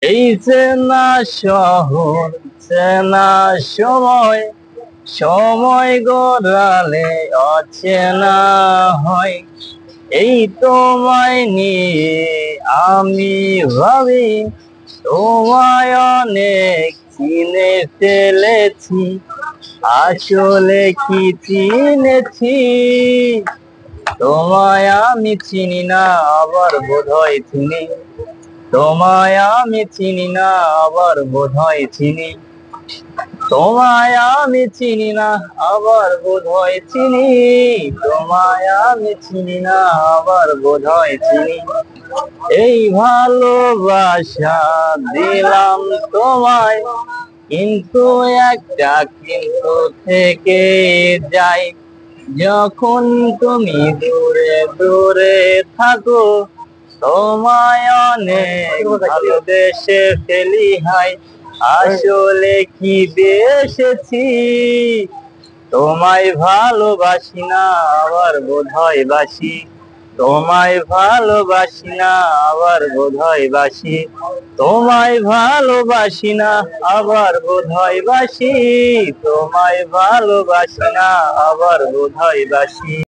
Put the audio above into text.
এই চেনা শহর, চেনা সময়, সময় গড়ালে অচেনা হয়। এই তোমায় নিয়ে আমি ভাবি, তোমায় অনেক চিনে ফেলেছি, আসলে কি চিনেছি? তোমায় আমি চিনি না, আবার বোধহয় চিনি। তোমায় আমি চিনি না, আবার বোধহয় চিনি। তোমায় আমি চিনি না, আবার বোধহয় চিনি। তোমায় আমি চিনি না, আবার বোধহয় চিনি। এই ভালোবাসা দিলাম তোমায়, কিন্তু একটা কিন্তু থেকে যায়। যখন তুমি দূরে দূরে থাকো, তোমায় অনেক ভালোবেসে ফেলি হাই। আসলে কি বেসেছি? তোমায় ভালোবাসি না, আবার বোধহয় বাসি। তোমায় ভালোবাসি না, আবার বোধহয় বাসি। তোমায় ভালোবাসি না, আবার বোধহয় বাসি। তোমায় ভালোবাসি না, আবার বোধহয় বাসি।